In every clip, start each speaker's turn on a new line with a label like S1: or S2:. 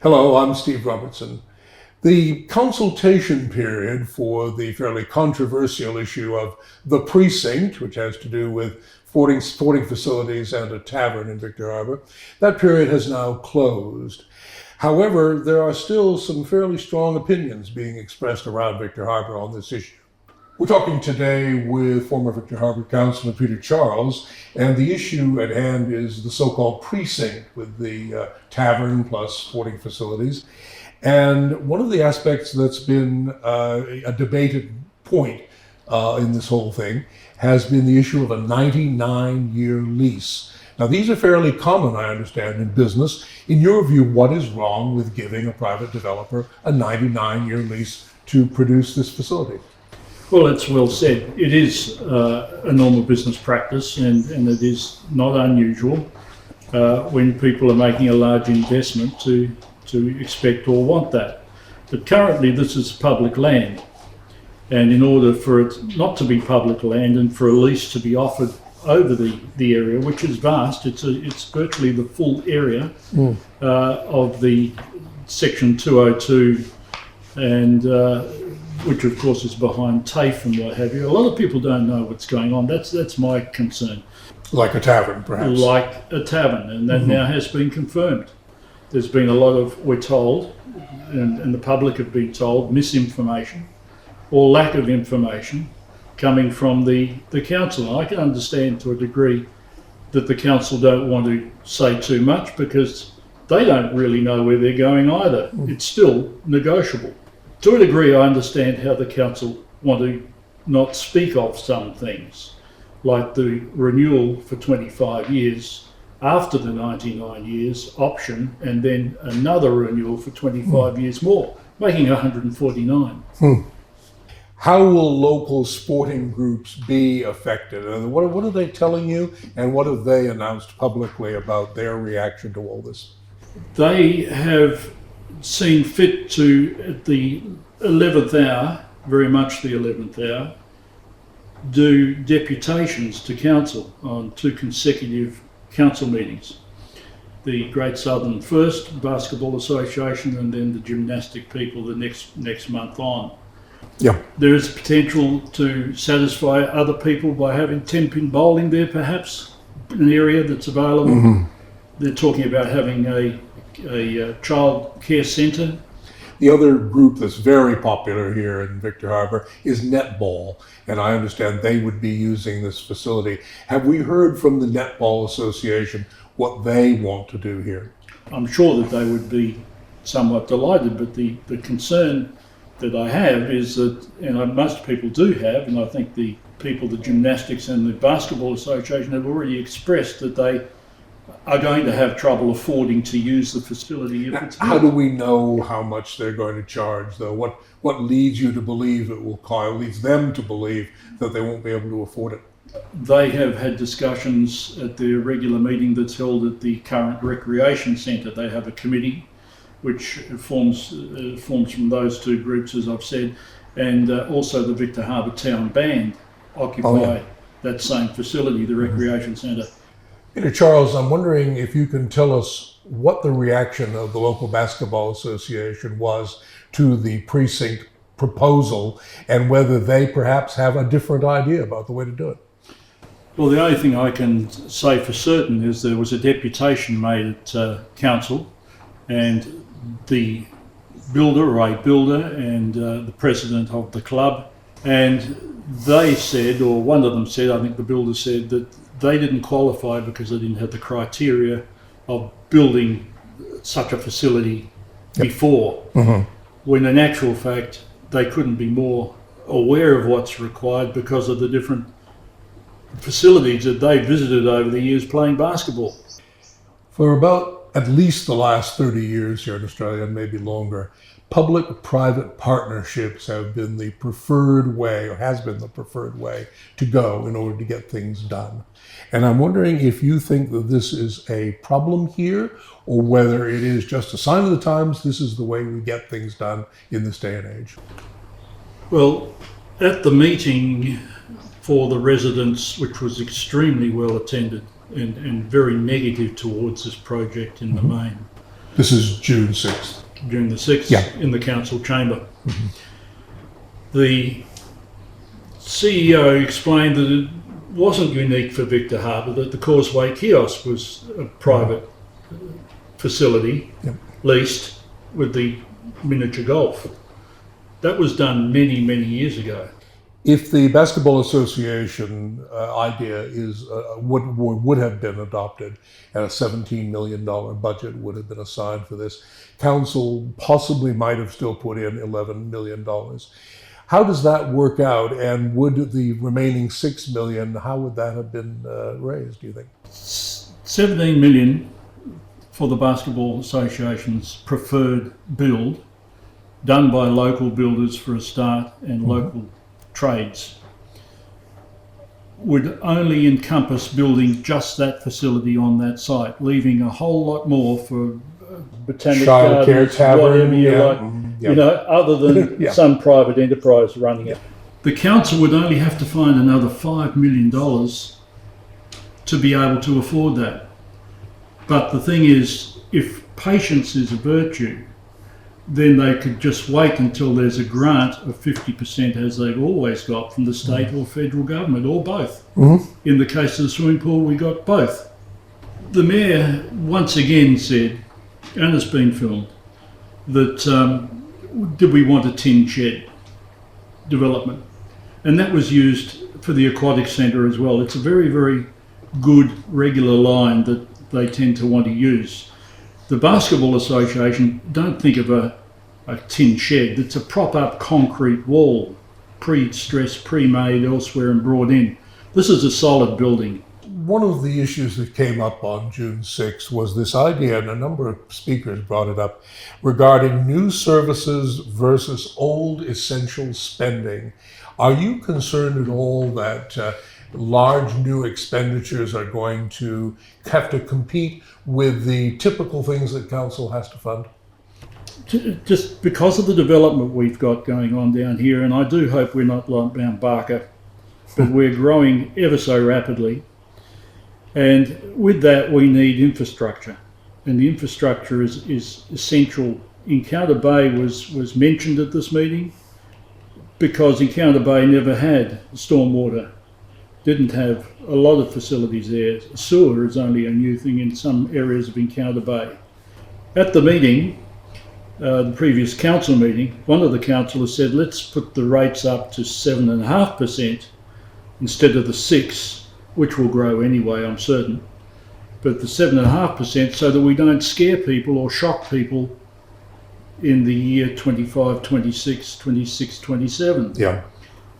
S1: Hello, I'm Steve Robertson. The consultation period for the fairly controversial issue of the Precinct, which has to do with sporting facilities and a tavern in Victor Harbor, that period has now closed. However, there are still some fairly strong opinions being expressed around Victor Harbor on this issue. We're talking today with former Victor Harbor Councillor Peter Charles, and the issue at hand is the so-called Precinct with the tavern plus sporting facilities. And one of the aspects that's been a debated point in this whole thing has been the issue of a 99-year lease. Now, these are fairly common, I understand, in business. In your view, what is wrong with giving a private developer a 99-year lease to produce this facility?
S2: Well, it's well said. It is a normal business practice, and it is not unusual when people are making a large investment to expect or want that. But currently this is public land, and in order for it not to be public land and for a lease to be offered over the area, which is vast, it's virtually the full area of the section 202, and which of course is behind TAFE and what have you. A lot of people don't know what's going on. That's my concern.
S1: Like a tavern, perhaps.
S2: Like a tavern, and that now has been confirmed. There's been a lot of, we're told, and the public have been told, misinformation or lack of information coming from the council. I can understand to a degree that the council don't want to say too much because they don't really know where they're going either. It's still negotiable. To a degree, I understand how the council want to not speak of some things, like the renewal for 25 years after the 99 years option, and then another renewal for 25 years more, making 149.
S1: How will local sporting groups be affected? What are they telling you, and what have they announced publicly about their reaction to all this?
S2: They have seen fit to, at the 11th hour, very much the 11th hour, do deputations to council on 2 consecutive council meetings. The Great Southern first, Basketball Association, and then the gymnastic people the next month on.
S1: Yeah.
S2: There is potential to satisfy other people by having 10-pin bowling there, perhaps, an area that's available. They're talking about having a child care centre.
S1: The other group that's very popular here in Victor Harbor is netball, and I understand they would be using this facility. Have we heard from the Netball Association what they want to do here?
S2: I'm sure that they would be somewhat delighted, but the concern that I have is that, and most people do have, and I think the people, the gymnastics and the Basketball Association have already expressed that they are going to have trouble affording to use the facility if it's built.
S1: How do we know how much they're going to charge, though? What leads you to believe it will cost, leads them to believe that they won't be able to afford it?
S2: They have had discussions at their regular meeting that's held at the current recreation centre. They have a committee which forms from those 2 groups, as I've said, and also the Victor Harbor Town Band occupy that same facility, the recreation centre.
S1: Peter Charles, I'm wondering if you can tell us what the reaction of the local basketball association was to the Precinct proposal and whether they perhaps have a different idea about the way to do it.
S2: Well, the only thing I can say for certain is there was a deputation made at council, and the builder and the president of the club, and they said, or one of them said, I think the builder said, that they didn't qualify because they didn't have the criteria of building such a facility before, when in actual fact they couldn't be more aware of what's required because of the different facilities that they visited over the years playing basketball.
S1: For about at least the last 30 years here in Australia, and maybe longer, public-private partnerships have been the preferred way, or has been the preferred way, to go in order to get things done. And I'm wondering if you think that this is a problem here, or whether it is just a sign of the times, this is the way we get things done in this day and age.
S2: Well, at the meeting for the residents, which was extremely well attended and very negative towards this project in the main,
S1: This is June 6th.
S2: June the 6th,
S1: Yeah.
S2: in the council chamber. The CEO explained that it wasn't unique for Victor Harbour, that the Causeway kiosk was a private facility,
S1: Yep.
S2: leased with the miniature golf. That was done many, many years ago.
S1: If the Basketball Association idea is would have been adopted and a $17 million budget would have been assigned for this, council possibly might have still put in $11 million. How does that work out, and would the remaining $6 million, how would that have been raised, do you think?
S2: 17 million for the Basketball Association's preferred build, done by local builders for a start and local trades, would only encompass building just that facility on that site, leaving a whole lot more for botanic
S1: Childcare,
S2: gardens,
S1: tavern,
S2: whatever you
S1: yeah.
S2: like,
S1: Yeah.
S2: you know, other than
S1: Yeah.
S2: some private enterprise running it. The council would only have to find another $5 million to be able to afford that. But the thing is, if patience is a virtue, then they could just wait until there's a grant of 50%, as they've always got from the state or federal government, or both. In the case of the swimming pool, we got both. The mayor once again said, and it's been filmed, that did we want a tin shed development? And that was used for the aquatic centre as well. It's a very, very good regular line that they tend to want to use. The Basketball Association don't think of a tin shed. It's a prop-up concrete wall, pre-stressed, pre-made elsewhere and brought in. This is a solid building.
S1: One of the issues that came up on June 6th was this idea, and a number of speakers brought it up, regarding new services versus old essential spending. Are you concerned at all that large new expenditures are going to have to compete with the typical things that council has to fund?
S2: Just because of the development we've got going on down here, and I do hope we're not like Mount Barker, but we're growing ever so rapidly. And with that, we need infrastructure, and the infrastructure is essential. Encounter Bay was mentioned at this meeting because Encounter Bay never had stormwater, didn't have a lot of facilities there. Sewer is only a new thing in some areas of Encounter Bay. At the meeting, the previous council meeting, one of the councillors said, let's put the rates up to 7.5% instead of the 6%. Which will grow anyway, I'm certain, but the 7.5% so that we don't scare people or shock people in the year 25, 26, 26, 27.
S1: Yeah.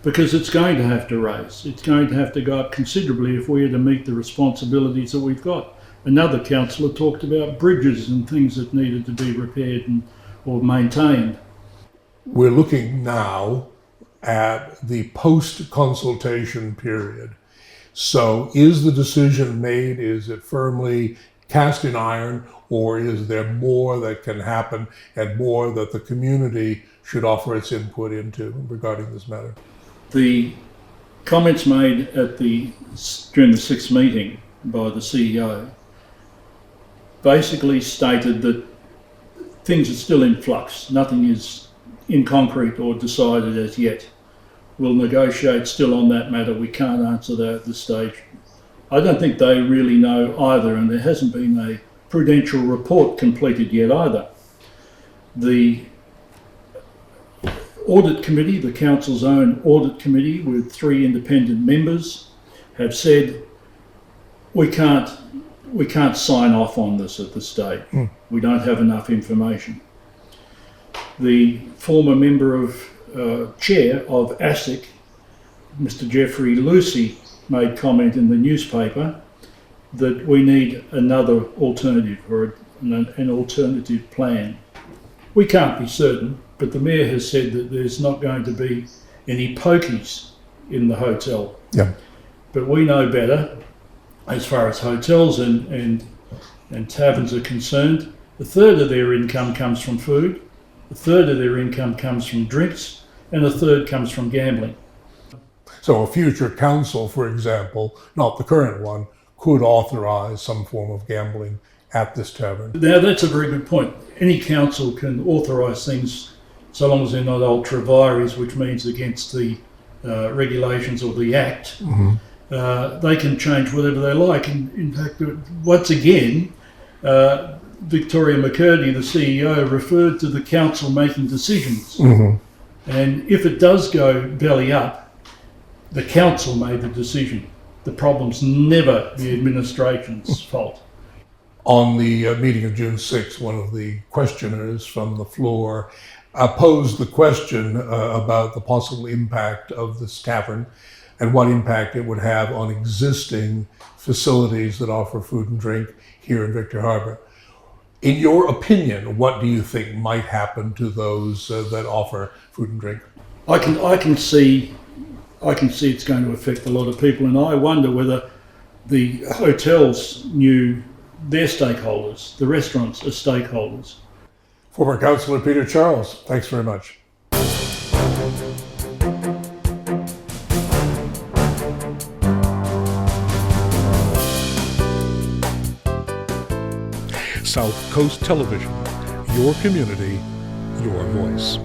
S2: Because it's going to have to raise. It's going to have to go up considerably if we are to meet the responsibilities that we've got. Another councillor talked about bridges and things that needed to be repaired or maintained.
S1: We're looking now at the post-consultation period. So is the decision made, is it firmly cast in iron, or is there more that can happen and more that the community should offer its input into regarding this matter?
S2: The comments made during the 6th meeting by the CEO basically stated that things are still in flux. Nothing is in concrete or decided as yet. We'll negotiate still on that matter. We can't answer that at this stage. I don't think they really know either, and there hasn't been a prudential report completed yet either. The audit committee, the council's own audit committee with 3 independent members, have said we can't sign off on this at this stage. We don't have enough information. The former member of chair of ASIC, Mr. Jeffrey Lucy, made comment in the newspaper that we need another alternative or an alternative plan. We can't be certain, but the mayor has said that there's not going to be any pokies in the hotel.
S1: Yeah.
S2: But we know better as far as hotels and taverns are concerned. A third of their income comes from food, a third of their income comes from drinks, and a third comes from gambling.
S1: So a future council, for example, not the current one, could authorize some form of gambling at this tavern?
S2: Now, that's a very good point. Any council can authorise things so long as they're not ultra vires, which means against the regulations or the Act. They can change whatever they like. And in fact, once again, Victoria McCurdy, the CEO, referred to the council making decisions. And if it does go belly up, the council made the decision. The problem's never the administration's fault.
S1: On the meeting of June 6th, one of the questioners from the floor posed the question about the possible impact of this tavern and what impact it would have on existing facilities that offer food and drink here in Victor Harbor. In your opinion, what do you think might happen to those that offer food and drink?
S2: I can see it's going to affect a lot of people, and I wonder whether the hotels knew their stakeholders, the restaurants are stakeholders.
S1: Former Councillor Peter Charles, thanks very much. South Coast Television, your community, your voice.